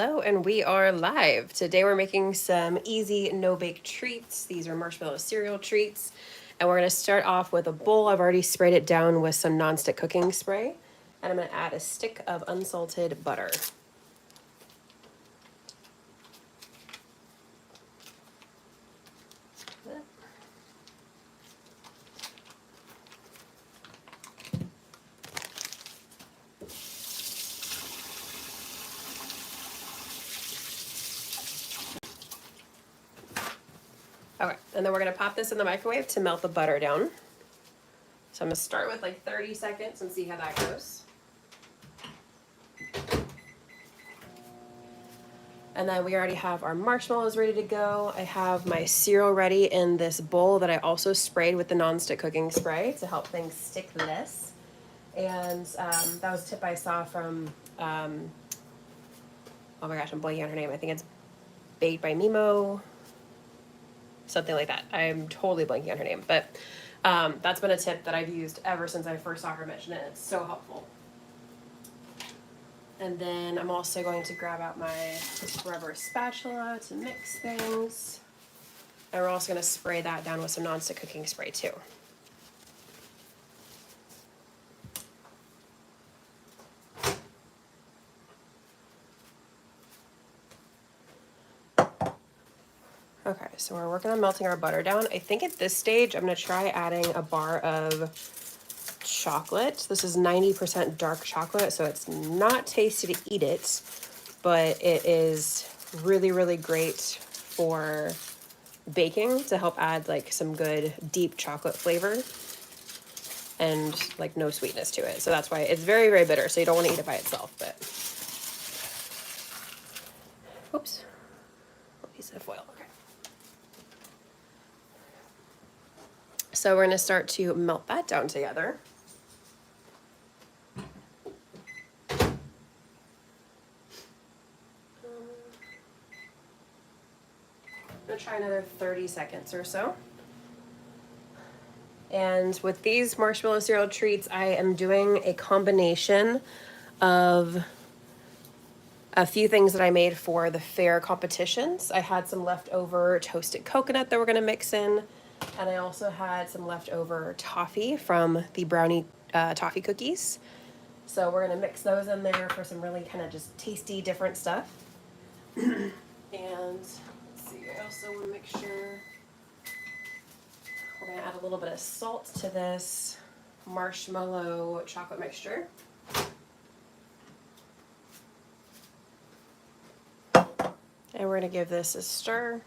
Hello, and we are live. Today we're making some easy no-bake treats. These are marshmallow cereal treats. And we're gonna start off with a bowl. I've already sprayed it down with some nonstick cooking spray. And I'm gonna add a stick of unsalted butter. Okay, and then we're gonna pop this in the microwave to melt the butter down. So I'm gonna start with like 30 seconds and see how that goes. And then we already have our marshmallows ready to go. I have my cereal ready in this bowl that I also sprayed with the nonstick cooking spray to help things stick less. And that was a tip I saw from, oh my gosh, I'm blanking on her name. I think it's Baked by Mimo, something like that. I'm totally blanking on her name. But that's been a tip that I've used ever since I first saw her mention it. It's so helpful. And then I'm also going to grab out my rubber spatula to mix things. And we're also going to spray that down with some nonstick cooking spray too. Okay, so we're working on melting our butter down. I think at this stage, I'm going to try adding a bar of chocolate. This is 90% dark chocolate, so it's not tasty to eat it, but it is really, really great for baking to help add like some good deep chocolate flavor and like no sweetness to it. So that's why it's very, very bitter, so you don't want to eat it by itself, but oops, a piece of foil. Okay. So we're going to start to melt that down together. I'm gonna try another 30 seconds or so. And with these marshmallow cereal treats, I am doing a combination of a few things that I made for the fair competitions. I had some leftover toasted coconut that we're gonna mix in, and I also had some leftover toffee from the brownie toffee cookies. So we're gonna mix those in there for some really kind of just tasty, different stuff. And let's see, I also want to make sure we're going to add a little bit of salt to this marshmallow chocolate mixture. And we're going to give this a stir.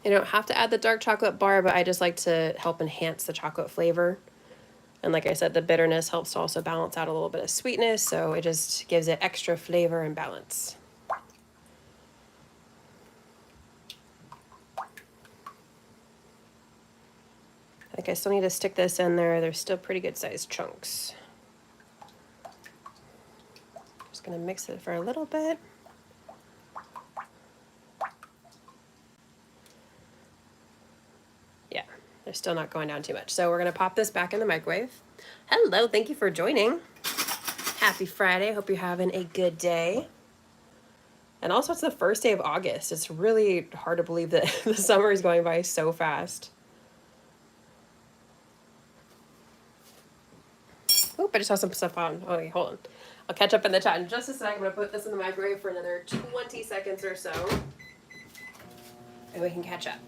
You don't have to add the dark chocolate bar, but I just like to help enhance the chocolate flavor. And like I said, the bitterness helps to also balance out a little bit of sweetness, so it just gives it extra flavor and balance. Like I still need to stick this in there. They're still pretty good sized chunks. Just gonna mix it for a little bit. Yeah, they're still not going down too much. So we're gonna pop this back in the microwave. Hello, thank you for joining. Happy Friday, hope you're having a good day. And also it's the first day of August. It's really hard to believe that the summer is going by so fast. Oop, I just saw some stuff on. Oh, wait, hold on. I'll catch up in the chat in just a sec. I'm gonna put this in the microwave for another 20 seconds or so. And we can catch up.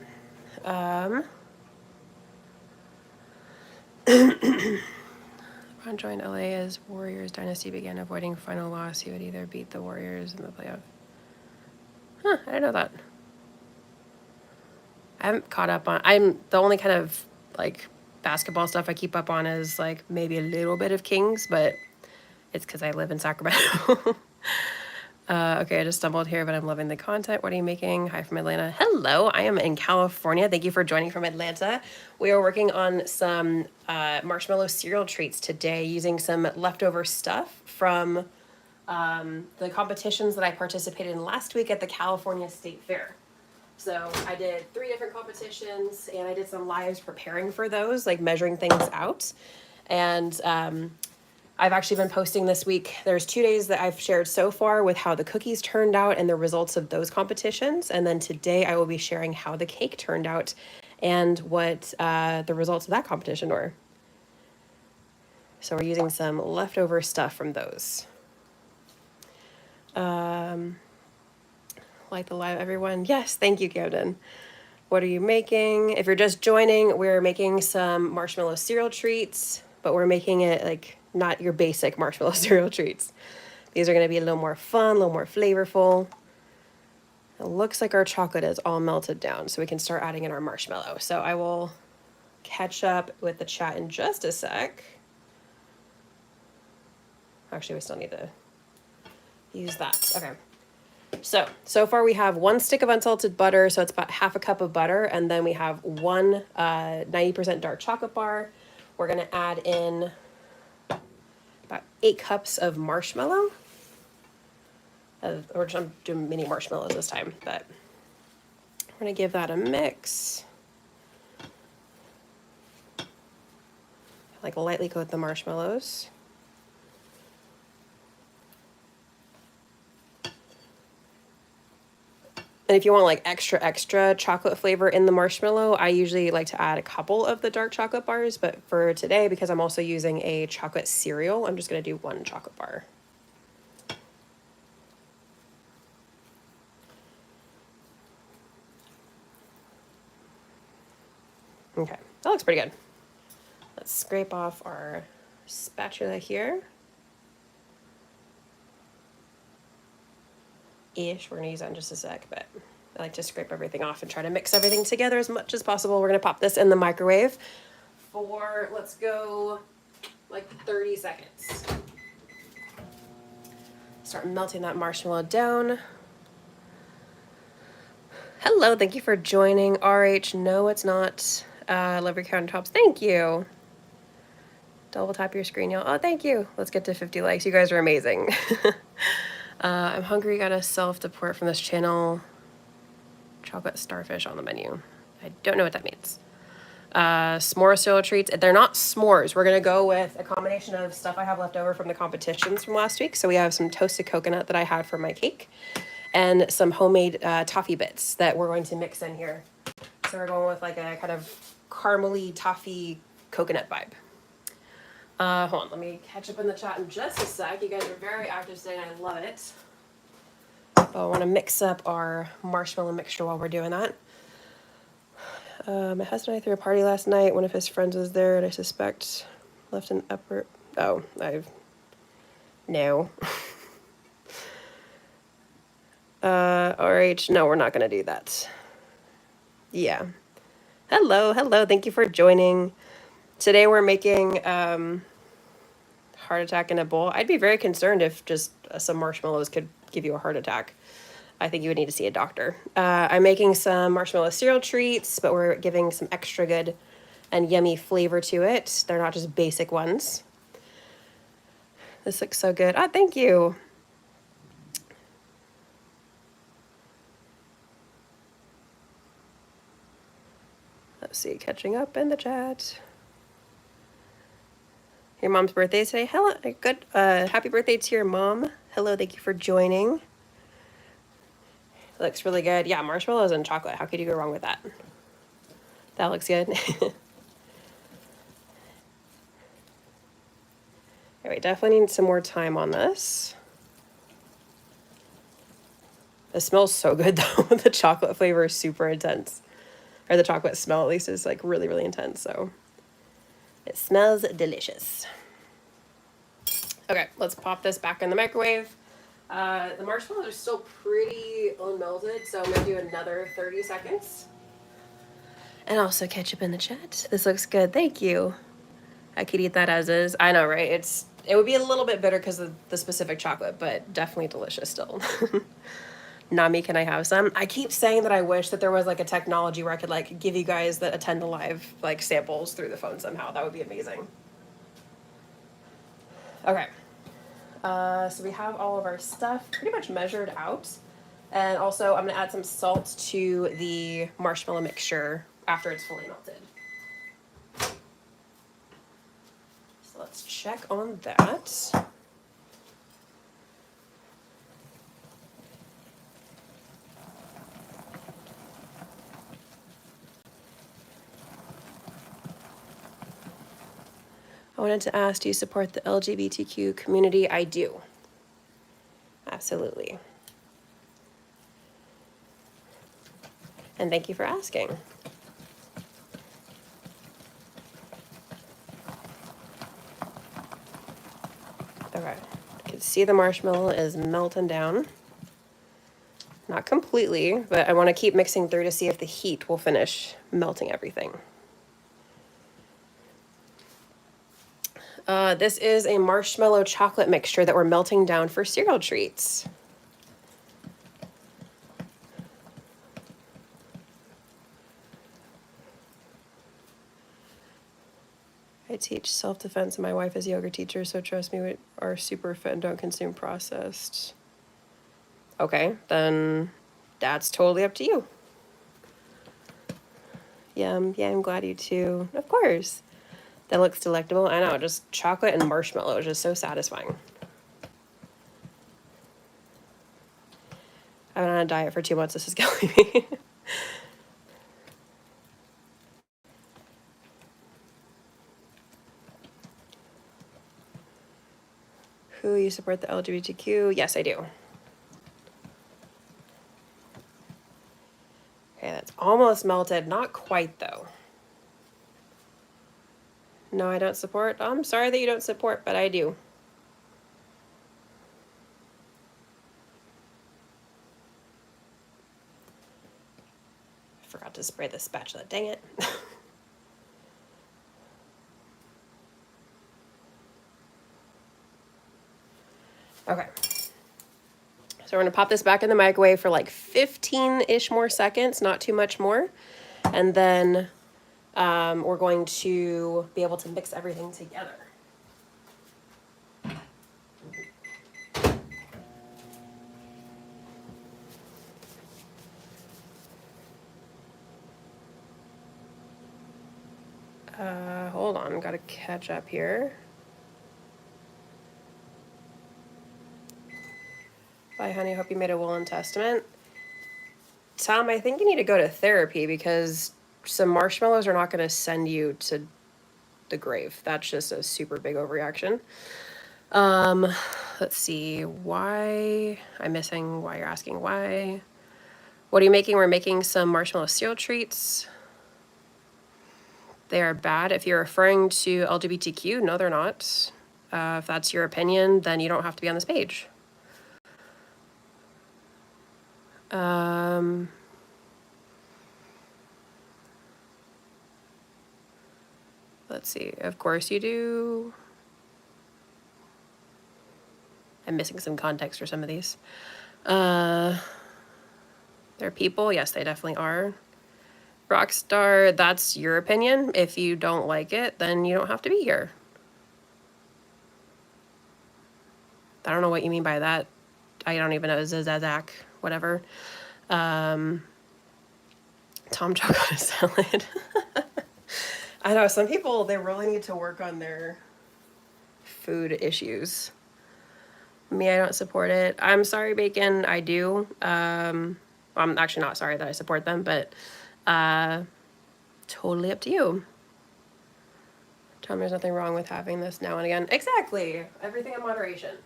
LeBron joined LA as Warriors dynasty began avoiding final loss. He would either beat the Warriors in the playoff. Huh, I didn't know that. I haven't caught up on, I'm the only kind of like basketball stuff I keep up on is like maybe a little bit of Kings, but it's because I live in Sacramento. Okay, I just stumbled here, but I'm loving the content. What are you making? Hi from Atlanta. Hello, I am in California. Thank you for joining from Atlanta. We are working on some marshmallow cereal treats today using some leftover stuff from the competitions that I participated in last week at the California State Fair. So I did 3 different competitions, and I did some lives preparing for those, like measuring things out. And I've actually been posting this week. There's 2 days that I've shared so far with how the cookies turned out and the results of those competitions. And then today I will be sharing how the cake turned out and what the results of that competition were. So we're using some leftover stuff from those. Like the live, everyone. Yes, thank you, Camden. What are you making? If you're just joining, we're making some marshmallow cereal treats, but we're making it like not your basic marshmallow cereal treats. These are going to be a little more fun, a little more flavorful. It looks like our chocolate is all melted down, so we can start adding in our marshmallow. So I will catch up with the chat in just a sec. Actually, we still need to use that. Okay. So far we have 1 stick of unsalted butter, so it's about half a cup of butter, and then we have 1 90% dark chocolate bar. We're gonna add in about 8 cups of marshmallow. Or I'm doing mini marshmallows this time, but we're gonna give that a mix. Like lightly coat the marshmallows. And if you want like extra chocolate flavor in the marshmallow, I usually like to add a couple of the dark chocolate bars, but for today, because I'm also using a chocolate cereal, I'm just gonna do 1 chocolate bar. Okay, that looks pretty good. Let's scrape off our spatula here. We're gonna use that in just a sec, but I like to scrape everything off and try to mix everything together as much as possible. We're gonna pop this in the microwave for, let's go, like 30 seconds. Start melting that marshmallow down. Hello, thank you for joining. RH, no, it's not. Love your countertops. Thank you. Double tap your screen, y'all. Oh, thank you. Let's get to 50 likes. You guys are amazing. I'm hungry. Got a self-deport from this channel. Chocolate starfish on the menu. I don't know what that means. S'more cereal treats. They're not s'mores. We're going to go with a combination of stuff I have left over from the competitions from last week. So we have some toasted coconut that I had for my cake and some homemade toffee bits that we're going to mix in here. So we're going with like a kind of caramely toffee coconut vibe. Hold on, let me catch up in the chat in just a sec. You guys are very active today and I love it. But I want to mix up our marshmallow mixture while we're doing that. My husband and I threw a party last night. One of his friends was there and I suspect left an upper... Oh, no. RH, no, we're not going to do that. Yeah. Hello, thank you for joining. Today we're making heart attack in a bowl. I'd be very concerned if just some marshmallows could give you a heart attack. I think you would need to see a doctor. I'm making some marshmallow cereal treats, but we're giving some extra good and yummy flavor to it. They're not just basic ones. This looks so good. Ah, thank you. Let's see, catching up in the chat. Your mom's birthday today. Hello, good. Happy birthday to your mom. Hello, thank you for joining. Looks really good. Yeah, marshmallows and chocolate. How could you go wrong with that? That looks good. We definitely need some more time on this. It smells so good though. The chocolate flavor is super intense. Or the chocolate smell at least is like really, really intense. So it smells delicious. Okay, let's pop this back in the microwave. The marshmallows are still pretty unmelted, so I'm gonna do another 30 seconds. And also ketchup in the chat. This looks good, thank you. I could eat that as is. I know, right? It would be a little bit bitter because of the specific chocolate, but definitely delicious still. Nami, can I have some? I keep saying that I wish that there was like a technology where I could like give you guys that attend the live like samples through the phone somehow. That would be amazing. Okay. So we have all of our stuff pretty much measured out. And also I'm gonna add some salt to the marshmallow mixture after it's fully melted. So let's check on that. I wanted to ask, do you support the LGBTQ community? I do. Absolutely. And thank you for asking. Okay, you can see the marshmallow is melting down. Not completely, but I want to keep mixing through to see if the heat will finish melting everything. This is a marshmallow chocolate mixture that we're melting down for cereal treats. I teach self-defense and my wife is a yoga teacher, so trust me, we are super fit and don't consume processed. Okay, then that's totally up to you. Yeah, I'm glad you too. Of course. That looks delectable. I know, just chocolate and marshmallow is just so satisfying. I've been on a diet for 2 months. This is killing me. Who, you support the LGBTQ? Yes, I do. Okay, that's almost melted. Not quite, though. No, I don't support. I'm sorry that you don't support, but I do. I forgot to spray the spatula. Dang it. Okay. So we're going to pop this back in the microwave for like 15-ish more seconds, not too much more. And then we're going to be able to mix everything together. Hold on, gotta catch up here. Bye, honey, hope you made a Woolen Testament. Tom, I think you need to go to therapy because some marshmallows are not gonna send you to the grave. That's just a super big overreaction. Let's see, why I'm missing, why you're asking why. What are you making? We're making some marshmallow cereal treats. They are bad. If you're referring to LGBTQ, no, they're not. If that's your opinion, then you don't have to be on this page. Let's see. Of course you do. I'm missing some context for some of these. They're people. Yes, they definitely are. Rockstar, that's your opinion. If you don't like it, then you don't have to be here. I don't know what you mean by that. I don't even know. Zazak, whatever. Tom chocolate salad. I know, some people, they really need to work on their food issues. Me, I don't support it. I'm sorry, Bacon, I do. I'm actually not sorry that I support them, but totally up to you. Tom, there's nothing wrong with having this now and again. Exactly. Everything in moderation.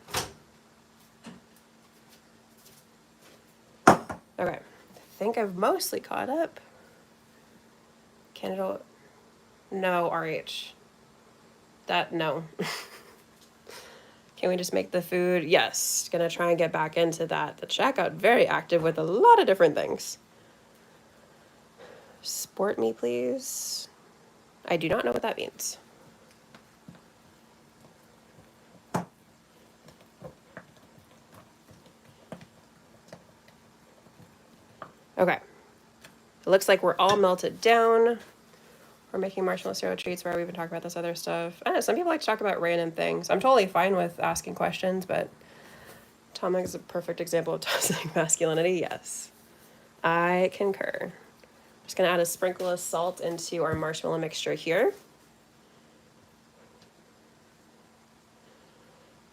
Okay. I think I've mostly caught up. Canada. No, RH. That, no. Can we just make the food? Yes. Gonna try and get back into that. The chat got very active with a lot of different things. Sport me, please. I do not know what that means. Okay. It looks like we're all melted down. We're making marshmallow cereal treats where we've been talking about this other stuff. I don't know, some people like to talk about random things. I'm totally fine with asking questions, but Tom is a perfect example of toxic masculinity. Yes, I concur. Just gonna add a sprinkle of salt into our marshmallow mixture here.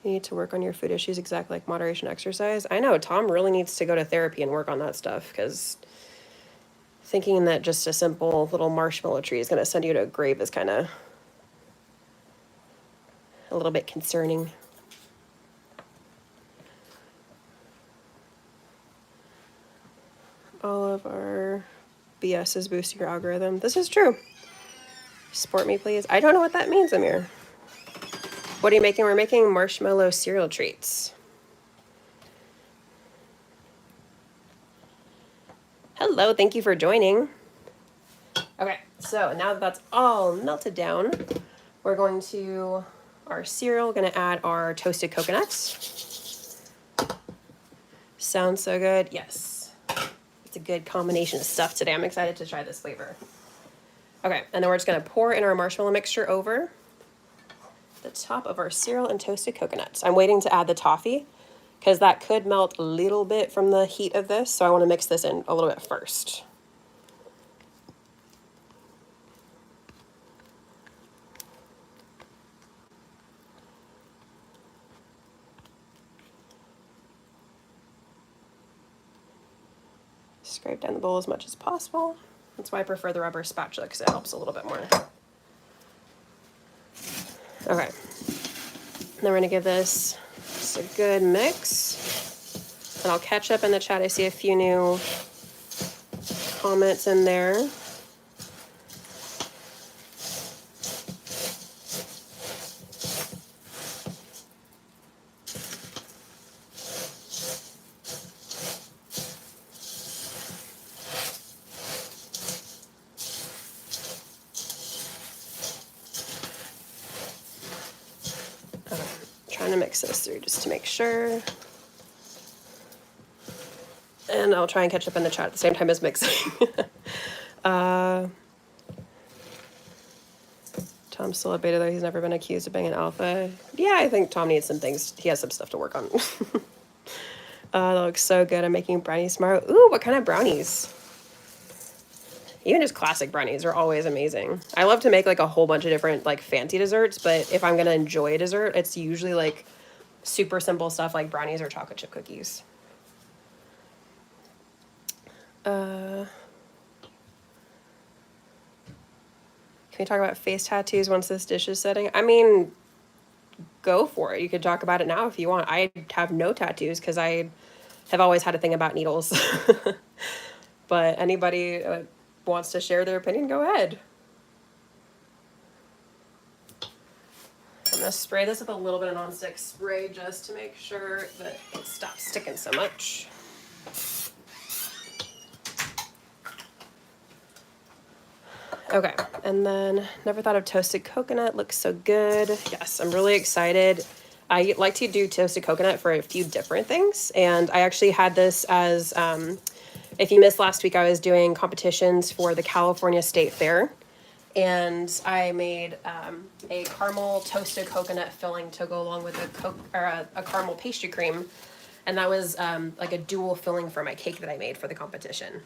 You need to work on your food issues exactly like moderation exercise. I know, Tom really needs to go to therapy and work on that stuff, because thinking that just a simple little marshmallow tree is going to send you to a grave is kind of a little bit concerning. All of our BS is boosting your algorithm. This is true. Support me, please. I don't know what that means, Amir. What are you making? We're making marshmallow cereal treats. Hello, thank you for joining. Okay, so now that that's all melted down, we're going to our cereal, going to add our toasted coconuts. Sounds so good. Yes. It's a good combination of stuff today. I'm excited to try this flavor. Okay, and then we're just going to pour in our marshmallow mixture over the top of our cereal and toasted coconuts. I'm waiting to add the toffee because that could melt a little bit from the heat of this, so I want to mix this in a little bit first. Scrape down the bowl as much as possible. That's why I prefer the rubber spatula, because it helps a little bit more. Okay. And then we're going to give this just a good mix. And I'll catch up in the chat. I see a few new comments in there. Trying to mix this through just to make sure. And I'll try and catch up in the chat at the same time as mixing. Tom's still a beta, though. He's never been accused of being an alpha. Yeah, I think Tom needs some things. He has some stuff to work on. That looks so good. I'm making brownies tomorrow. Ooh, what kind of brownies? Even just classic brownies are always amazing. I love to make like a whole bunch of different like fancy desserts, but if I'm going to enjoy a dessert, it's usually like super simple stuff like brownies or chocolate chip cookies. Can we talk about face tattoos once this dish is setting? I mean, go for it. You could talk about it now if you want. I have no tattoos because I have always had a thing about needles. But anybody wants to share their opinion, go ahead. I'm going to spray this with a little bit of nonstick spray just to make sure that it stops sticking so much. Okay, and then never thought of toasted coconut. Looks so good. Yes, I'm really excited. I like to do toasted coconut for a few different things, and I actually had this as, if you missed last week, I was doing competitions for the California State Fair, and I made a caramel toasted coconut filling to go along with a caramel pastry cream, and that was like a dual filling for my cake that I made for the competition.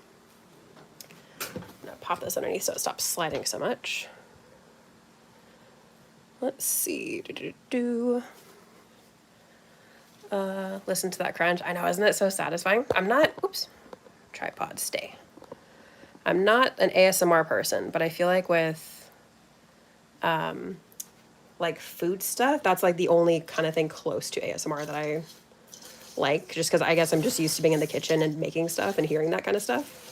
I'm gonna pop this underneath so it stops sliding so much. Let's see. Listen to that crunch. I know, isn't it so satisfying? I'm not, oops, tripod, stay. I'm not an ASMR person, but I feel like with like food stuff, that's like the only kind of thing close to ASMR that I like, just because I guess I'm just used to being in the kitchen and making stuff and hearing that kind of stuff.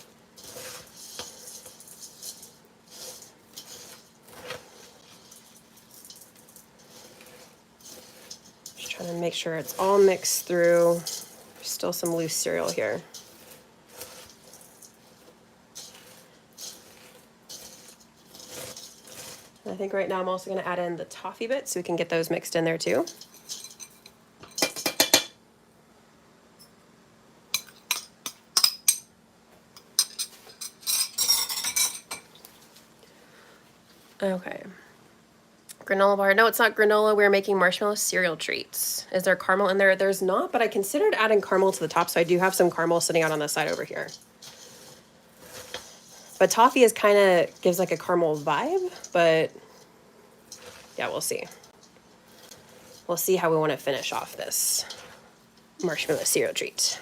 Just trying to make sure it's all mixed through. There's still some loose cereal here. I think right now I'm also going to add in the toffee bits so we can get those mixed in there too. Okay. Granola bar. No, it's not granola. We're making marshmallow cereal treats. Is there caramel in there? There's not, but I considered adding caramel to the top, so I do have some caramel sitting out on the side over here. But toffee is kind of gives like a caramel vibe, but yeah, we'll see. We'll see how we want to finish off this marshmallow cereal treat.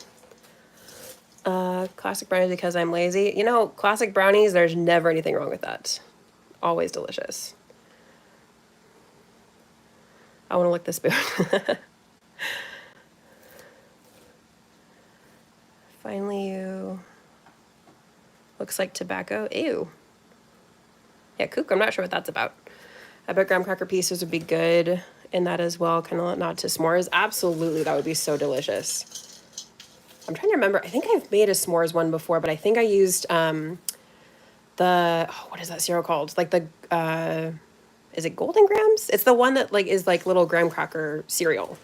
Classic brownies because I'm lazy. You know, classic brownies, there's never anything wrong with that. Always delicious. I want to lick the spoon. Finally, you. Looks like tobacco. Ew. Yeah, kook, I'm not sure what that's about. I bet graham cracker pieces would be good in that as well. Kind of not to s'mores. Absolutely, that would be so delicious. I'm trying to remember. I think I've made a s'mores one before, but I think I used what is that cereal called? Like the, is it Golden Grams? It's the one that like is like little graham cracker cereal.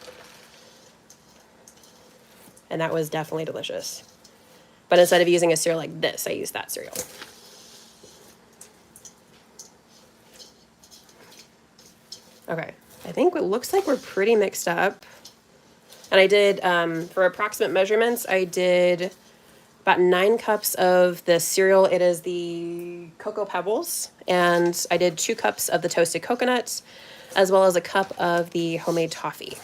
And that was definitely delicious. But instead of using a cereal like this, I used that cereal. Okay, I think it looks like we're pretty mixed up. And I did, for approximate measurements, I did about 9 cups of the cereal. It is the Cocoa Pebbles. And I did 2 cups of the toasted coconuts, as well as a cup of the homemade toffee.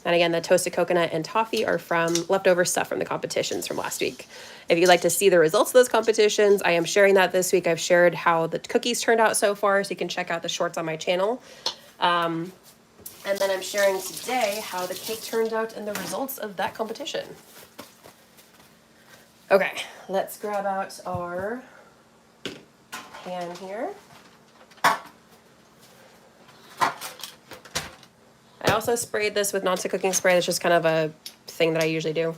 And again, the toasted coconut and toffee are from leftover stuff from the competitions from last week. If you'd like to see the results of those competitions, I am sharing that this week. I've shared how the cookies turned out so far, so you can check out the shorts on my channel. And then I'm sharing today how the cake turned out and the results of that competition. Okay, let's grab out our pan here. I also sprayed this with non-stick cooking spray. That's just kind of a thing that I usually do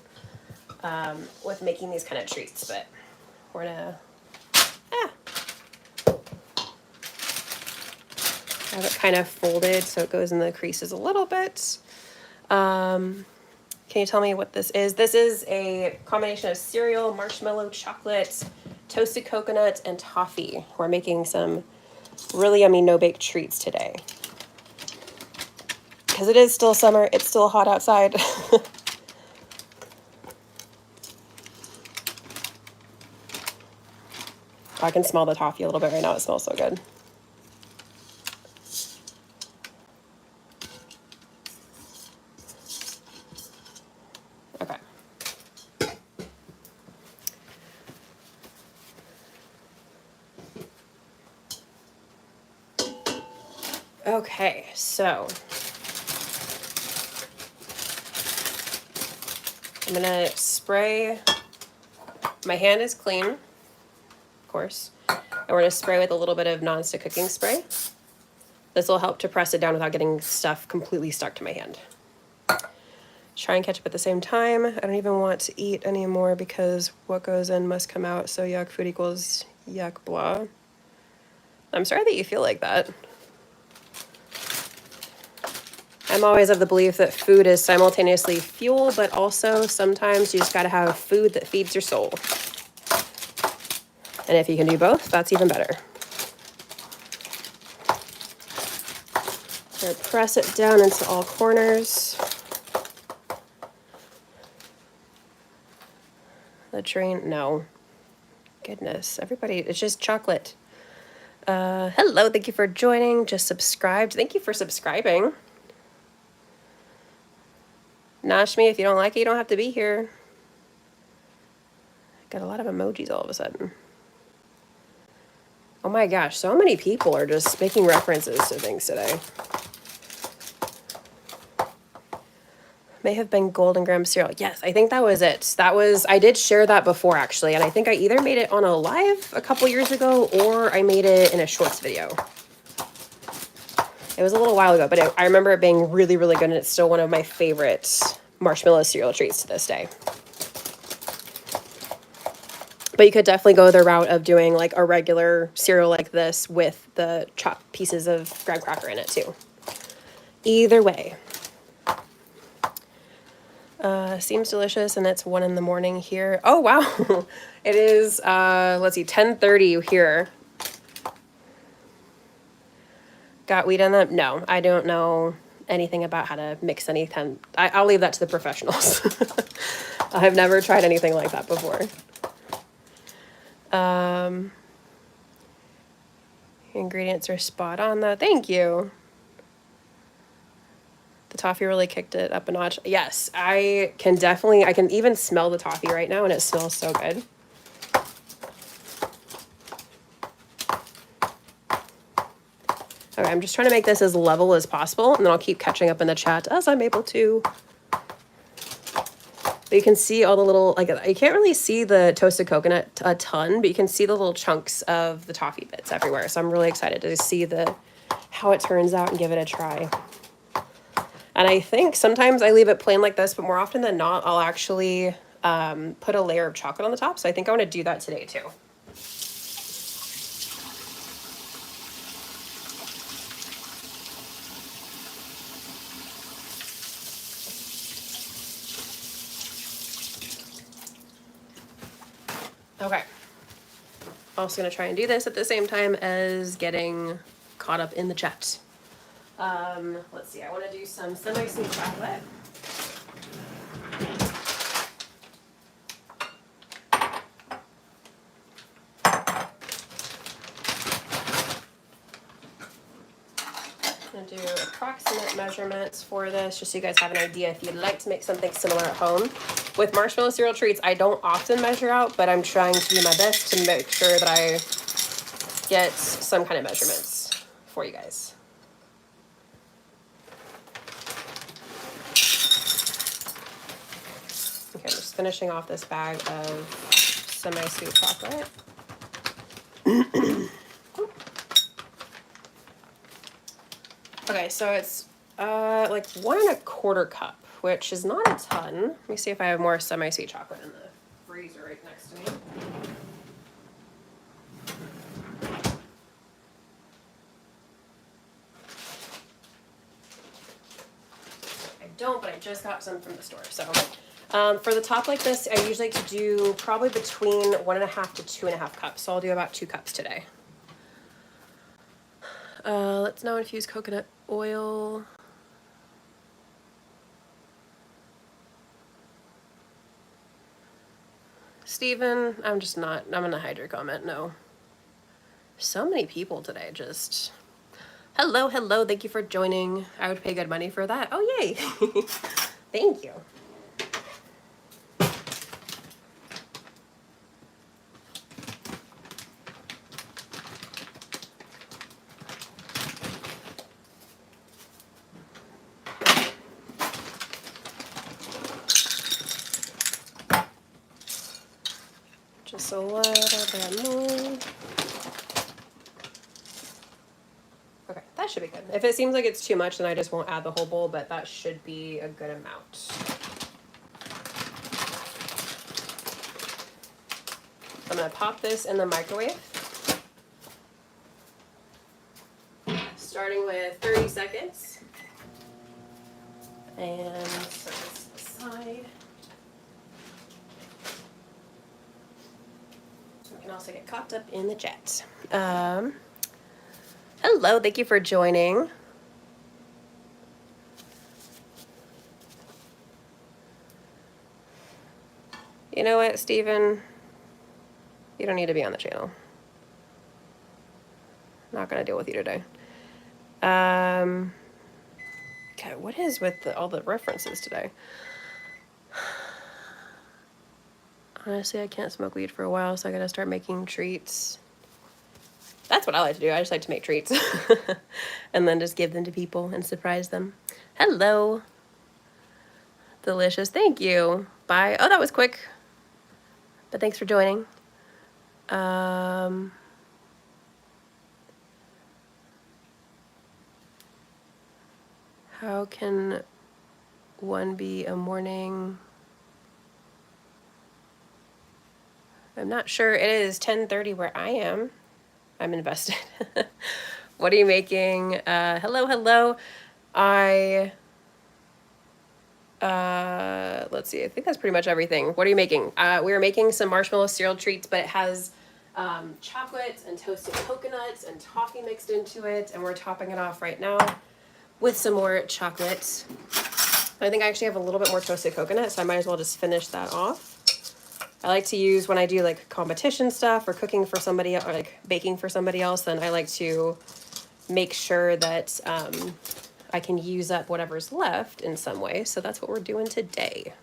with making these kind of treats, but we're gonna have it kind of folded so it goes in the creases a little bit. Can you tell me what this is? This is a combination of cereal, marshmallow, chocolate, toasted coconut, and toffee. We're making some really yummy no-bake treats today. Because it is still summer, it's still hot outside. I can smell the toffee a little bit right now. It smells so good. Okay. Okay, so I'm gonna spray. My hand is clean, of course. And we're gonna spray with a little bit of non-stick cooking spray. This will help to press it down without getting stuff completely stuck to my hand. Try and catch up at the same time. I don't even want to eat anymore because what goes in must come out. So yuck, food equals yuck, blah. I'm sorry that you feel like that. I'm always of the belief that food is simultaneously fuel, but also sometimes you just gotta have food that feeds your soul. And if you can do both, that's even better. I'm gonna press it down into all corners. The drain, no. Goodness, everybody, it's just chocolate. Hello, thank you for joining. Just subscribed. Thank you for subscribing. Nashmi, if you don't like it, you don't have to be here. Got a lot of emojis all of a sudden. Oh my gosh, so many people are just making references to things today. May have been Golden Graham cereal. Yes, I think that was it. I did share that before actually, and I think I either made it on a live a couple years ago or I made it in a shorts video. It was a little while ago, but I remember it being really, really good, and it's still one of my favorite marshmallow cereal treats to this day. But you could definitely go the route of doing like a regular cereal like this with the chopped pieces of graham cracker in it too. Either way. Seems delicious, and it's 1 in the morning here. Oh, wow. It is, let's see, 10:30 here. got wheat in them? No, I don't know anything about how to mix anything. I'll leave that to the professionals. I've never tried anything like that before. Ingredients are spot on though. Thank you. The toffee really kicked it up a notch. Yes, I can even smell the toffee right now and it smells so good. Okay, I'm just trying to make this as level as possible, and then I'll keep catching up in the chat as I'm able to. But you can see all the little, like, you can't really see the toasted coconut a ton, but you can see the little chunks of the toffee bits everywhere. So I'm really excited to see how it turns out and give it a try. And I think sometimes I leave it plain like this, but more often than not, I'll actually put a layer of chocolate on the top. So I think I want to do that today too. Okay. Also going to try and do this at the same time as getting caught up in the chat. Let's see, I want to do some semi-sweet chocolate. I'm going to do approximate measurements for this, just so you guys have an idea if you'd like to make something similar at home. With marshmallow cereal treats, I don't often measure out, but I'm trying to do my best to make sure that I get some kind of measurements for you guys. Okay, I'm just finishing off this bag of semi-sweet chocolate. Okay, so it's like 1 1/4 cup, which is not a ton. Let me see if I have more semi-sweet chocolate in the freezer right next to me. I don't, but I just got some from the store. So for the top like this, I usually like to do probably between 1 1/2 to 2 1/2 cups. So I'll do about 2 cups today. Let's now infuse coconut oil. Steven, I'm in a hydro comment, no. So many people today, just... Hello, thank you for joining. I would pay good money for that. Oh, yay! Thank you. Just a little bit more. Okay, that should be good. If it seems like it's too much, then I just won't add the whole bowl, but that should be a good amount. I'm gonna pop this in the microwave. Starting with 30 seconds. And set this aside. We can also get caught up in the chat. Hello, thank you for joining. You know what, Steven? You don't need to be on the channel. Not gonna deal with you today. God, what is with all the references today? Honestly, I can't smoke weed for a while, so I gotta start making treats. That's what I like to do. I just like to make treats. And then just give them to people and surprise them. Hello. Delicious. Thank you. Bye. Oh, that was quick. But thanks for joining. How can one be a morning? I'm not sure. It is 10:30 where I am. I'm invested. What are you making? Hello. Let's see. I think that's pretty much everything. What are you making? We are making some marshmallow cereal treats, but it has chocolate and toasted coconuts and toffee mixed into it, and we're topping it off right now with some more chocolate. I think I actually have a little bit more toasted coconut, so I might as well just finish that off. I like to use, when I do like competition stuff or cooking for somebody or like baking for somebody else, then I like to make sure that I can use up whatever's left in some way. So that's what we're doing today.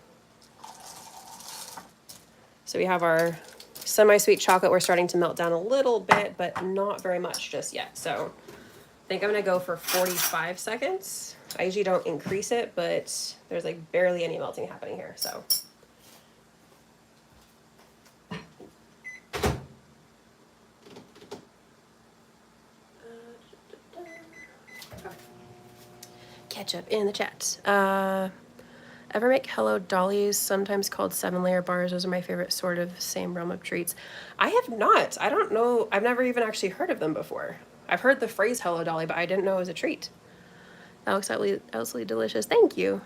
So we have our semi-sweet chocolate. We're starting to melt down a little bit, but not very much just yet. So I think I'm gonna go for 45 seconds. I usually don't increase it, but there's like barely any melting happening here, so. Ketchup in the chat. Ever make Hello Dollies, sometimes called 7-layer bars? Those are my favorite, sort of same realm of treats. I have not. I don't know. I've never even actually heard of them before. I've heard the phrase Hello Dolly, but I didn't know it was a treat. That looks absolutely delicious. Thank you.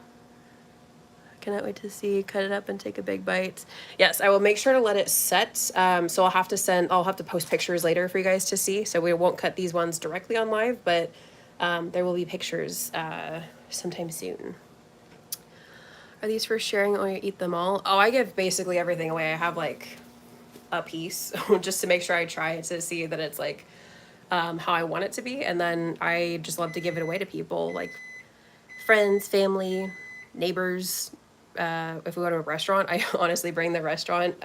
Cannot wait to see. Cut it up and take a big bite. Yes, I will make sure to let it set. So I'll have to post pictures later for you guys to see. So we won't cut these ones directly on live, but there will be pictures sometime soon. Are these for sharing or you eat them all? Oh, I give basically everything away. I have like a piece just to make sure I try to see that it's like how I want it to be. And then I just love to give it away to people, like friends, family, neighbors. If we go to a restaurant, I honestly bring the restaurant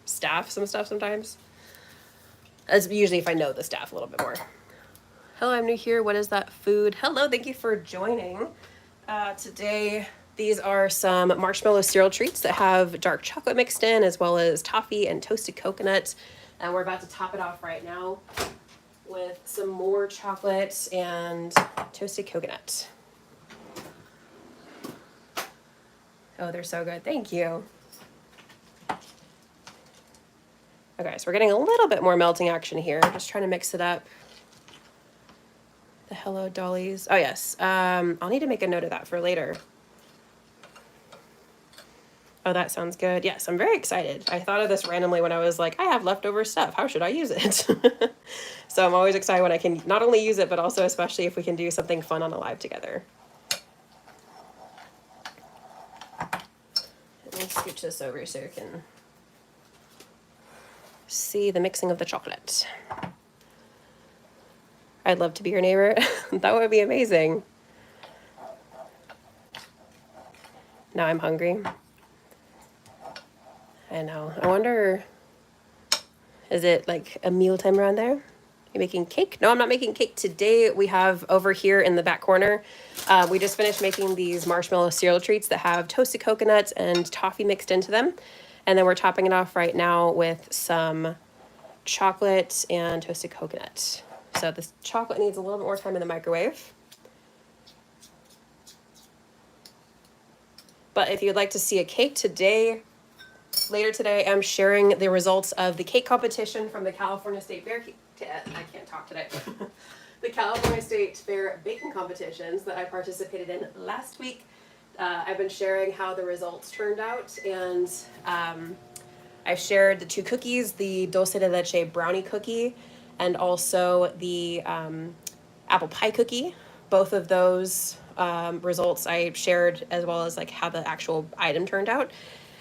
staff some stuff sometimes. That's usually if I know the staff a little bit more. Hello, I'm new here. What is that food? Hello, thank you for joining. Today, these are some marshmallow cereal treats that have dark chocolate mixed in, as well as toffee and toasted coconut. And we're about to top it off right now with some more chocolate and toasted coconut. Oh, they're so good. Thank you. Okay, so we're getting a little bit more melting action here. Just trying to mix it up. The Hello Dollies. Oh, yes. I'll need to make a note of that for later. Oh, that sounds good. Yes, I'm very excited. I thought of this randomly when I was like, I have leftover stuff. How should I use it? So I'm always excited when I can not only use it, but also especially if we can do something fun on a live together. Let me scooch this over so you can see the mixing of the chocolate. I'd love to be your neighbor. That would be amazing. Now I'm hungry. I know. I wonder, is it like a mealtime around there? You making cake? No, I'm not making cake today. We have over here in the back corner, we just finished making these marshmallow cereal treats that have toasted coconuts and toffee mixed into them. And then we're topping it off right now with some chocolate and toasted coconut. So this chocolate needs a little bit more time in the microwave. But if you'd like to see a cake today, later today, I'm sharing the results of the cake competition from the California State Fair. I can't talk today. The California State Fair baking competitions that I participated in last week. I've been sharing how the results turned out, and I've shared the 2 cookies, the dulce de leche brownie cookie, and also the apple pie cookie. Both of those results I shared, as well as like how the actual item turned out.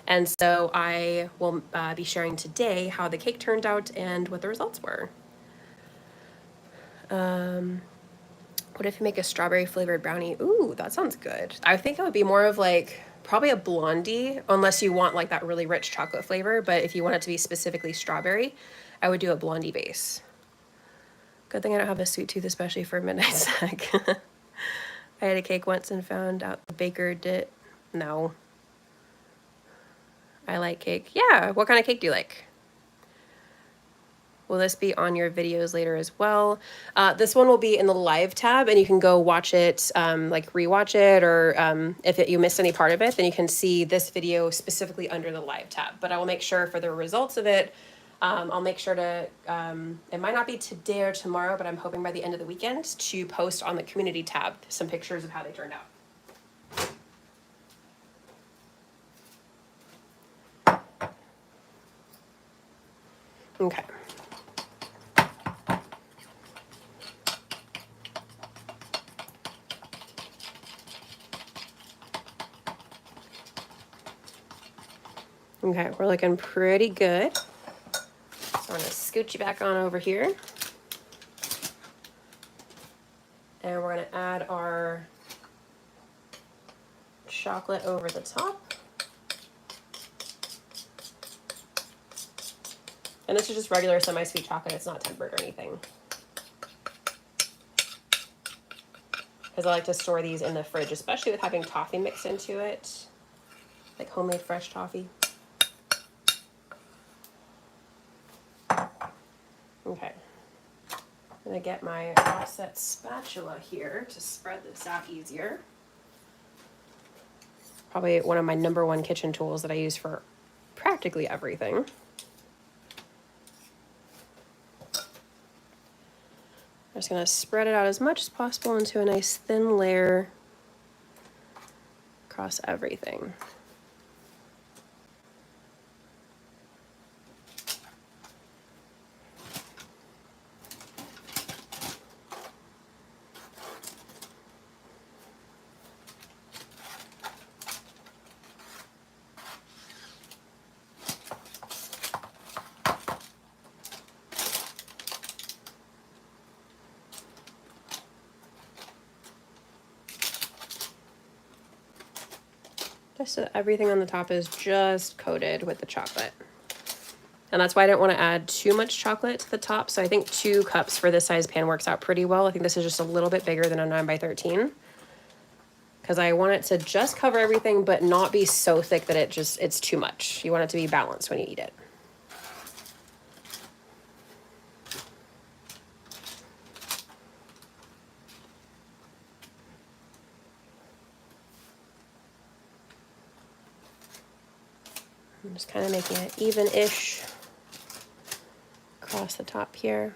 And so I will be sharing today how the cake turned out and what the results were. What if you make a strawberry flavored brownie? Ooh, that sounds good. I think it would be more of like probably a blondie, unless you want like that really rich chocolate flavor. But if you want it to be specifically strawberry, I would do a blondie base. Good thing I don't have a sweet tooth, especially for a midnight snack. I had a cake once and found out the baker did. No. I like cake. Yeah, what kind of cake do you like? Will this be on your videos later as well? This one will be in the live tab, and you can go watch it, like rewatch it, or if you missed any part of it, then you can see this video specifically under the live tab. But I will make sure for the results of it, I'll make sure to, it might not be today or tomorrow, but I'm hoping by the end of the weekend to post on the community tab some pictures of how they turned out. Okay. Okay, we're looking pretty good. So I'm gonna scooch you back on over here. And we're gonna add our chocolate over the top. And this is just regular semi-sweet chocolate, it's not tempered or anything. Because I like to store these in the fridge, especially with having toffee mixed into it. Like homemade fresh toffee. Okay. I'm gonna get my offset spatula here to spread this out easier. Probably one of my #1 kitchen tools that I use for practically everything. I'm just gonna spread it out as much as possible into a nice thin layer across everything. Just so everything on the top is just coated with the chocolate. And that's why I didn't want to add too much chocolate to the top. So I think 2 cups for this size pan works out pretty well. I think this is just a little bit bigger than a 9x13. Because I want it to just cover everything, but not be so thick that it's too much. You want it to be balanced when you eat it. I'm just kind of making it even-ish across the top here.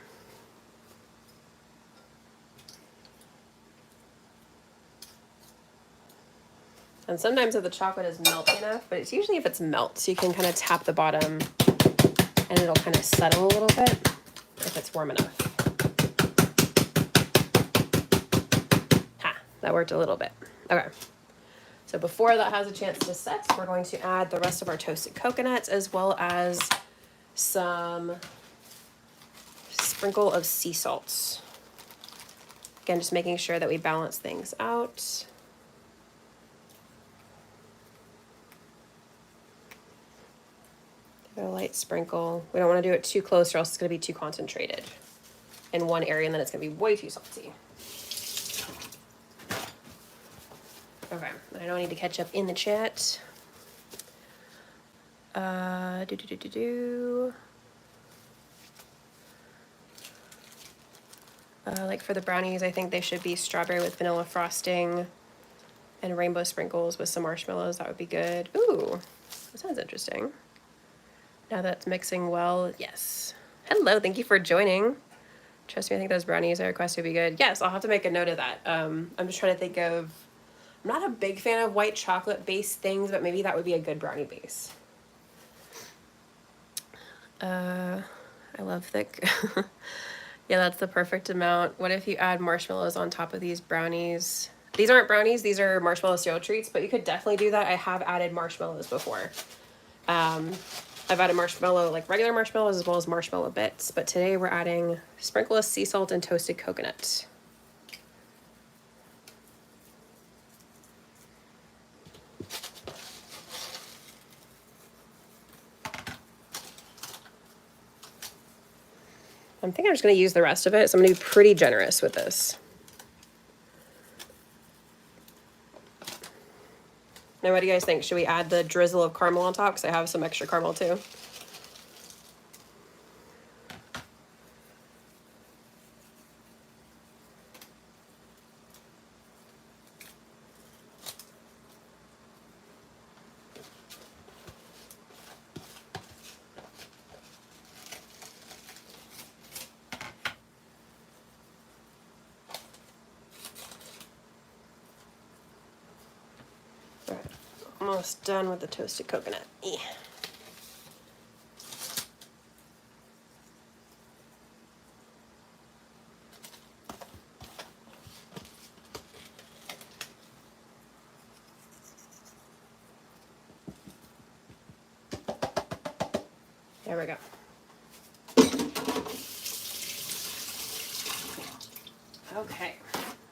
And sometimes if the chocolate is melty enough, but it's usually if it's melt, so you can kind of tap the bottom and it'll kind of settle a little bit if it's warm enough. Ha, that worked a little bit. Okay. So before that has a chance to set, we're going to add the rest of our toasted coconuts as well as some sprinkle of sea salt. Again, just making sure that we balance things out. Give it a light sprinkle. We don't want to do it too close or else it's going to be too concentrated in one area and then it's going to be way too salty. Okay, I know I need to catch up in the chat. Like for the brownies, I think they should be strawberry with vanilla frosting and rainbow sprinkles with some marshmallows. That would be good. Ooh, that sounds interesting. Now that's mixing well, yes. Hello, thank you for joining. Trust me, I think those brownies I requested would be good. Yes, I'll have to make a note of that. I'm just trying to think of, I'm not a big fan of white chocolate based things, but maybe that would be a good brownie base. I love thick. Yeah, that's the perfect amount. What if you add marshmallows on top of these brownies? These aren't brownies, these are marshmallow cereal treats, but you could definitely do that. I have added marshmallows before. I've added marshmallow, like regular marshmallows as well as marshmallow bits, but today we're adding sprinkle of sea salt and toasted coconut. I'm thinking I'm just going to use the rest of it, so I'm going to be pretty generous with this. Now, what do you guys think? Should we add the drizzle of caramel on top? Because I have some extra caramel too. Almost done with the toasted coconut. There we go. Okay.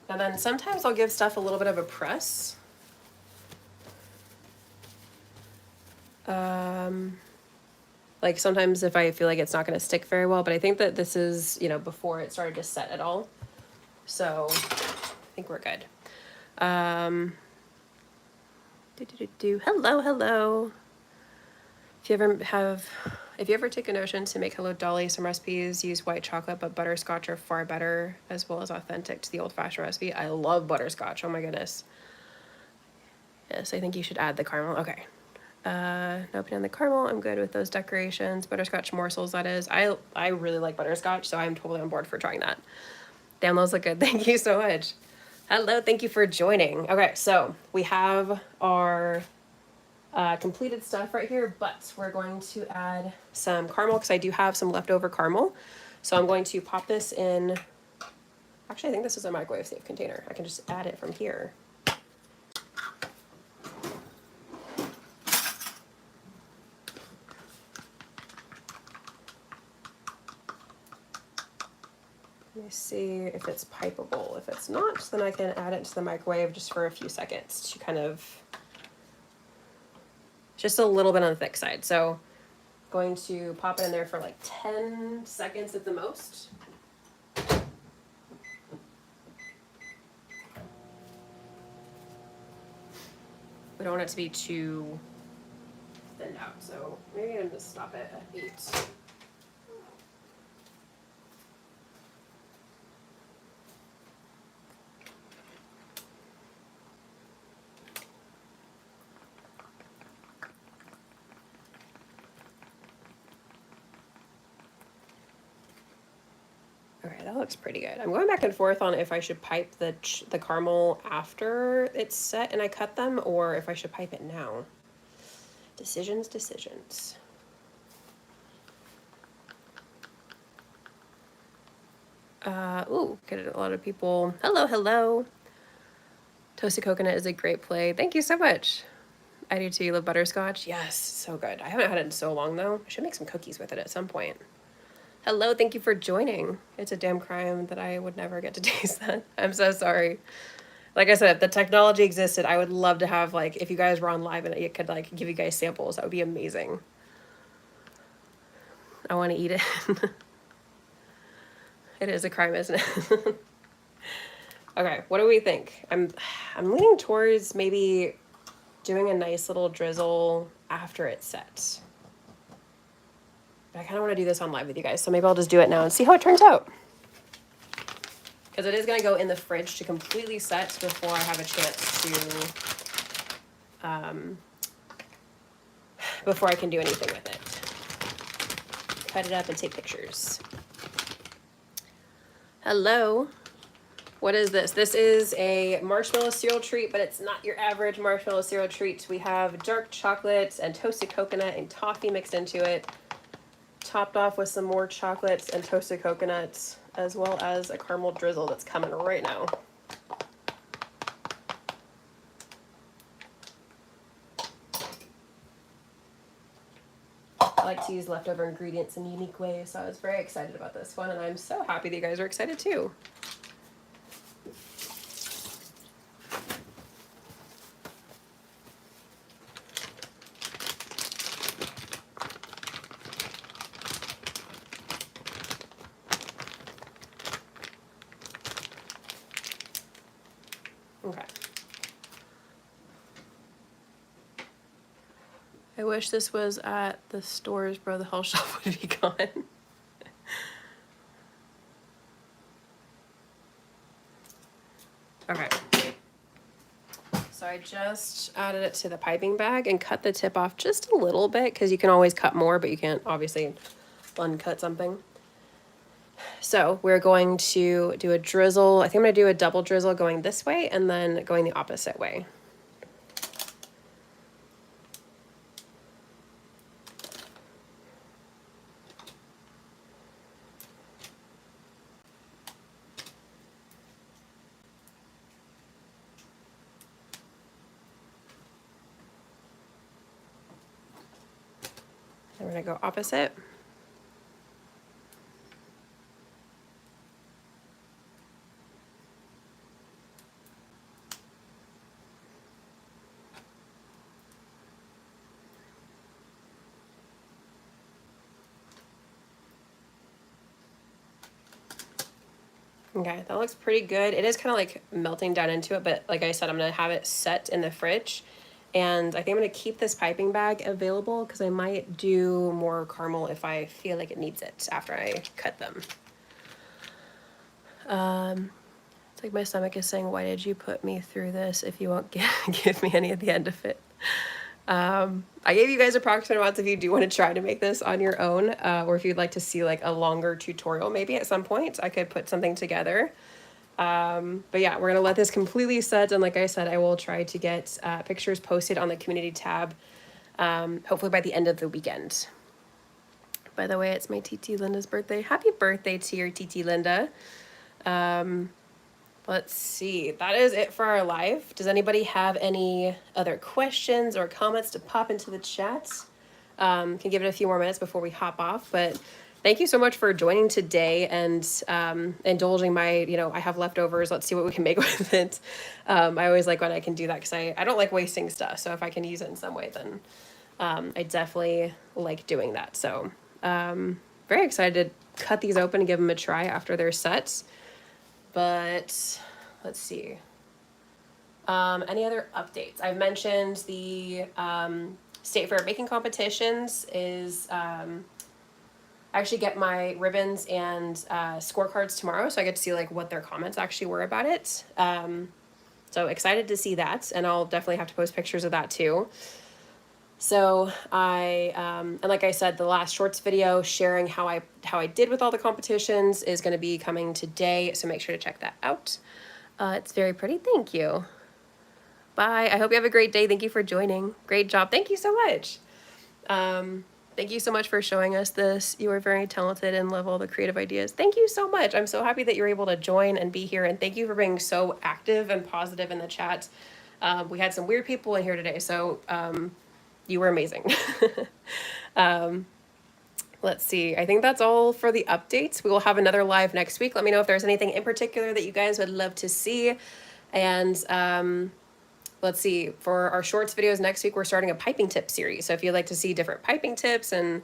And then sometimes I'll give stuff a little bit of a press. Like sometimes if I feel like it's not going to stick very well, but I think that this is, you know, before it started to set at all. So I think we're good. Hello, hello. If you ever take a notion to make Hello Dolly, some recipes use white chocolate, but butterscotch are far better, as well as authentic to the old-fashioned recipe. I love butterscotch. Oh my goodness. Yes, I think you should add the caramel. Okay. No put on the caramel. I'm good with those decorations. Butterscotch morsels, that is. I really like butterscotch, so I'm totally on board for trying that. Damn, those look good. Thank you so much. Hello, thank you for joining. Okay, so we have our completed stuff right here, but we're going to add some caramel because I do have some leftover caramel. So I'm going to pop this in. Actually, I think this is a microwave safe container. I can just add it from here. Let me see if it's pipeable. If it's not, then I can add it to the microwave just for a few seconds to kind of, just a little bit on the thick side. So going to pop it in there for like 10 seconds at the most. We don't want it to be too thinned out, so maybe I'm just stop it at 8. Okay, that looks pretty good. I'm going back and forth on if I should pipe the caramel after it's set and I cut them, or if I should pipe it now. Decisions. Ooh, get a lot of people. Hello. Toasted coconut is a great play. Thank you so much. I do too. You love butterscotch? Yes, so good. I haven't had it in so long though. I should make some cookies with it at some point. Hello, thank you for joining. It's a damn crime that I would never get to taste that. I'm so sorry. Like I said, if the technology existed, I would love to have, like, if you guys were on live and it could, like, give you guys samples. That would be amazing. I want to eat it. It is a crime, isn't it? Okay, what do we think? I'm leaning towards maybe doing a nice little drizzle after it's set. But I kind of want to do this on live with you guys, so maybe I'll just do it now and see how it turns out. Because it is going to go in the fridge to completely set before I have a chance to, before I can do anything with it. Cut it up and take pictures. Hello. What is this? This is a marshmallow cereal treat, but it's not your average marshmallow cereal treat. We have dark chocolate and toasted coconut and toffee mixed into it, topped off with some more chocolates and toasted coconuts, as well as a caramel drizzle that's coming right now. I like to use leftover ingredients in unique ways, so I was very excited about this one, and I'm so happy that you guys are excited too. Okay. I wish this was at the stores, bro. The whole shelf would be gone. Okay. So I just added it to the piping bag and cut the tip off just a little bit, because you can always cut more, but you can't obviously uncut something. So we're going to do a drizzle. I think I'm going to do a double drizzle going this way and then going the opposite way. Then we're gonna go opposite. Okay, that looks pretty good. It is kind of like melting down into it, but like I said, I'm gonna have it set in the fridge. And I think I'm gonna keep this piping bag available because I might do more caramel if I feel like it needs it after I cut them. It's like my stomach is saying, why did you put me through this if you won't give me any at the end of it? I gave you guys approximate amounts if you do want to try to make this on your own, or if you'd like to see like a longer tutorial maybe at some point, I could put something together. But yeah, we're gonna let this completely set, and like I said, I will try to get pictures posted on the community tab, hopefully by the end of the weekend. By the way, it's my TT Linda's birthday. Happy birthday to your TT Linda. Let's see, that is it for our live. Does anybody have any other questions or comments to pop into the chat? Can give it a few more minutes before we hop off, but thank you so much for joining today and indulging my, I have leftovers, let's see what we can make with it. I always like when I can do that because I don't like wasting stuff, so if I can use it in some way, then I definitely like doing that. So very excited to cut these open and give them a try after they're set. But let's see. Any other updates? I've mentioned the State Fair baking competitions is I actually get my ribbons and scorecards tomorrow, so I get to see like what their comments actually were about it. So excited to see that, and I'll definitely have to post pictures of that too. So and like I said, the last shorts video sharing how I did with all the competitions is going to be coming today, so make sure to check that out. It's very pretty. Thank you. Bye. I hope you have a great day. Thank you for joining. Great job. Thank you so much. Thank you so much for showing us this. You are very talented and love all the creative ideas. Thank you so much. I'm so happy that you're able to join and be here, and thank you for being so active and positive in the chat. We had some weird people in here today, so you were amazing. Let's see. I think that's all for the updates. We will have another live next week. Let me know if there's anything in particular that you guys would love to see. And let's see. For our shorts videos next week, we're starting a piping tip series. So if you'd like to see different piping tips and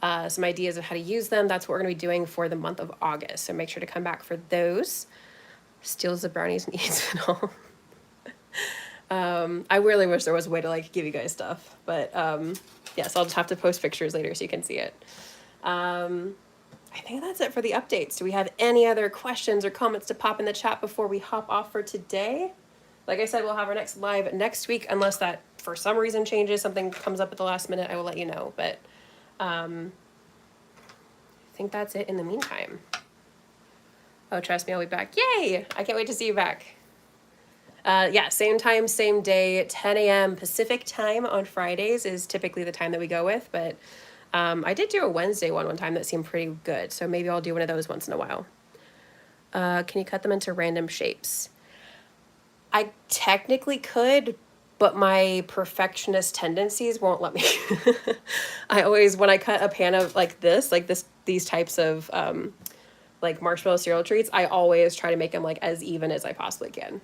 some ideas of how to use them, that's what we're going to be doing for the month of August. So make sure to come back for those. Steals the brownies and eats it all. I really wish there was a way to like give you guys stuff, but yes, I'll just have to post pictures later so you can see it. I think that's it for the updates. Do we have any other questions or comments to pop in the chat before we hop off for today? Like I said, we'll have our next live next week, unless that for some reason changes, something comes up at the last minute, I will let you know. But I think that's it in the meantime. Oh, trust me, I'll be back. Yay! I can't wait to see you back. Yeah, same time, same day, 10 a.m. Pacific time on Fridays is typically the time that we go with, but I did do a Wednesday one time that seemed pretty good, so maybe I'll do one of those once in a while. Can you cut them into random shapes? I technically could, but my perfectionist tendencies won't let me. I always, when I cut a pan of like these types of like marshmallow cereal treats, I always try to make them like as even as I possibly can.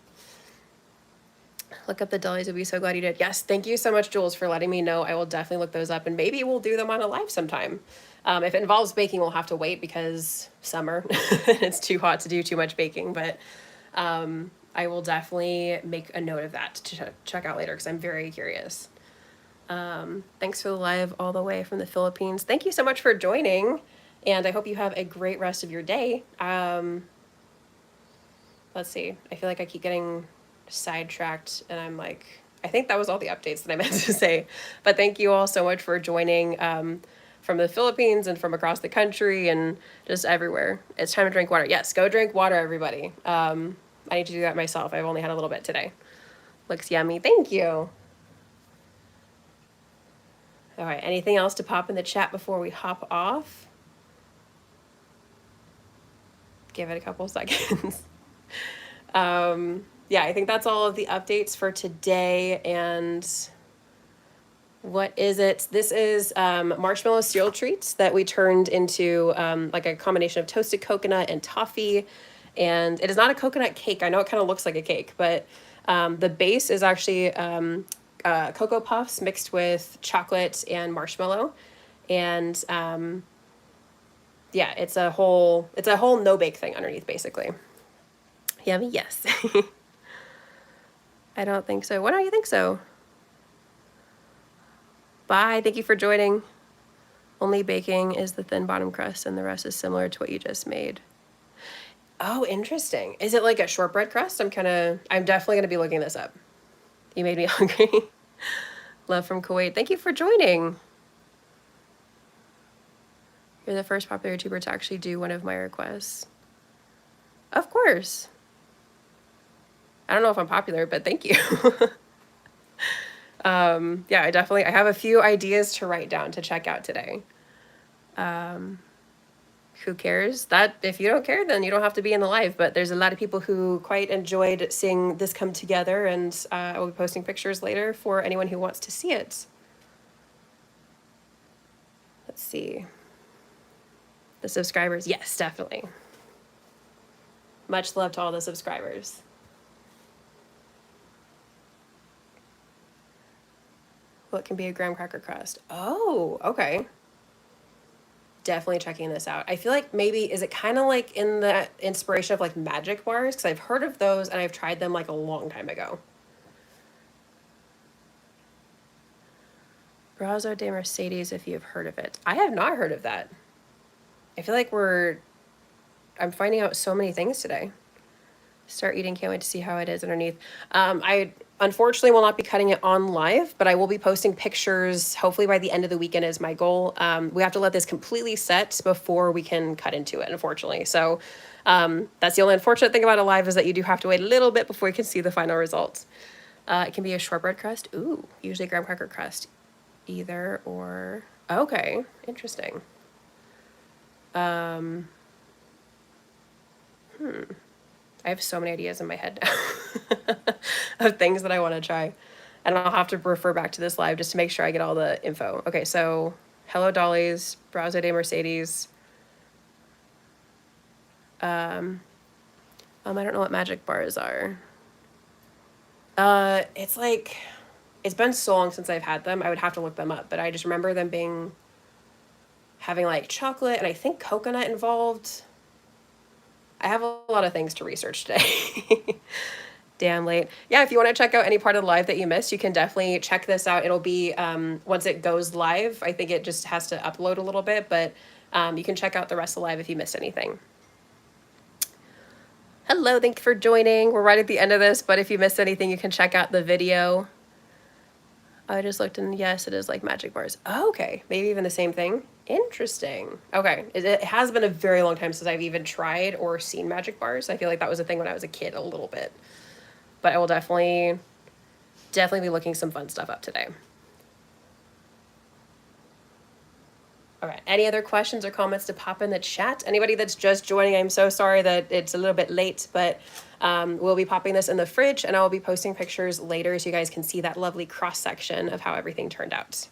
Look up the delis. I'll be so glad you did. Yes, thank you so much, Jules, for letting me know. I will definitely look those up, and maybe we'll do them on a live sometime. If it involves baking, we'll have to wait because summer. It's too hot to do too much baking, but I will definitely make a note of that to check out later because I'm very curious. Thanks for the live all the way from the Philippines. Thank you so much for joining, and I hope you have a great rest of your day. Let's see. I feel like I keep getting sidetracked, and I'm like, I think that was all the updates that I meant to say. But thank you all so much for joining from the Philippines and from across the country and just everywhere. It's time to drink water. Yes, go drink water, everybody. I need to do that myself. I've only had a little bit today. Looks yummy. Thank you. All right, anything else to pop in the chat before we hop off? Give it a couple seconds. Yeah, I think that's all of the updates for today, and What is it? This is marshmallow cereal treats that we turned into like a combination of toasted coconut and toffee. And it is not a coconut cake. I know it kind of looks like a cake, but the base is actually Cocoa Puffs mixed with chocolate and marshmallow. And yeah, it's a whole no bake thing underneath, basically. Yummy, yes. I don't think so. Why don't you think so? Bye. Thank you for joining. Only baking is the thin bottom crust, and the rest is similar to what you just made. Oh, interesting. Is it like a shortbread crust? I'm definitely going to be looking this up. You made me hungry. Love from Kuwait. Thank you for joining. You're the first popular YouTuber to actually do one of my requests. Of course. I don't know if I'm popular, but thank you. Yeah, I have a few ideas to write down to check out today. Who cares? That if you don't care, then you don't have to be in the live, but there's a lot of people who quite enjoyed seeing this come together, and I will be posting pictures later for anyone who wants to see it. Let's see. The subscribers. Yes, definitely. Much love to all the subscribers. What can be a graham cracker crust? Oh, okay. Definitely checking this out. I feel like maybe, is it kind of like in the inspiration of like magic bars? Because I've heard of those and I've tried them like a long time ago. Brazo de Mercedes, if you've heard of it. I have not heard of that. I feel like I'm finding out so many things today. Start eating, can't wait to see how it is underneath. I unfortunately will not be cutting it on live, but I will be posting pictures hopefully by the end of the weekend is my goal. We have to let this completely set before we can cut into it, unfortunately. So that's the only unfortunate thing about a live, is that you do have to wait a little bit before you can see the final results. It can be a shortbread crust. Ooh, usually graham cracker crust. Either or. Okay, interesting. I have so many ideas in my head now of things that I want to try. And I'll have to refer back to this live just to make sure I get all the info. Okay, so Hello Dollies, Brazo de Mercedes. I don't know what magic bars are. It's like, it's been so long since I've had them. I would have to look them up, but I just remember them having like chocolate and I think coconut involved. I have a lot of things to research today. Damn late. Yeah, if you want to check out any part of the live that you missed, you can definitely check this out. It'll be, once it goes live, I think it just has to upload a little bit, but you can check out the rest of the live if you missed anything. Hello, thank you for joining. We're right at the end of this, but if you missed anything, you can check out the video. I just looked and yes, it is like magic bars. Oh, okay, maybe even the same thing. Interesting. Okay, it has been a very long time since I've even tried or seen magic bars. I feel like that was a thing when I was a kid a little bit. But I will definitely be looking some fun stuff up today. All right, any other questions or comments to pop in the chat? Anybody that's just joining, I'm so sorry that it's a little bit late, but we'll be popping this in the fridge and I will be posting pictures later so you guys can see that lovely cross section of how everything turned out.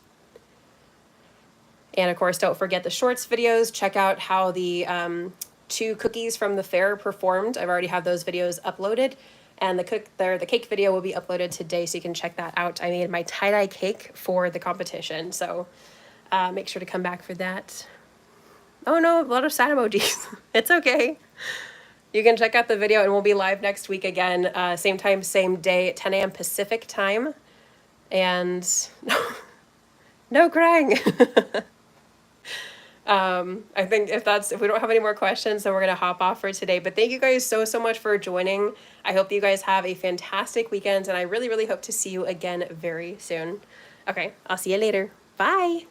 And of course, don't forget the shorts videos. Check out how the 2 cookies from the fair performed. I've already have those videos uploaded. And the cake video will be uploaded today, so you can check that out. I made my tie-dye cake for the competition, so make sure to come back for that. Oh no, a lot of sad emojis. It's okay. You can check out the video, and we'll be live next week again, same time, same day, 10 a.m. Pacific time. And no crying. I think if we don't have any more questions, then we're going to hop off for today. But thank you guys so much for joining. I hope you guys have a fantastic weekend, and I really, really hope to see you again very soon. Okay, I'll see you later. Bye.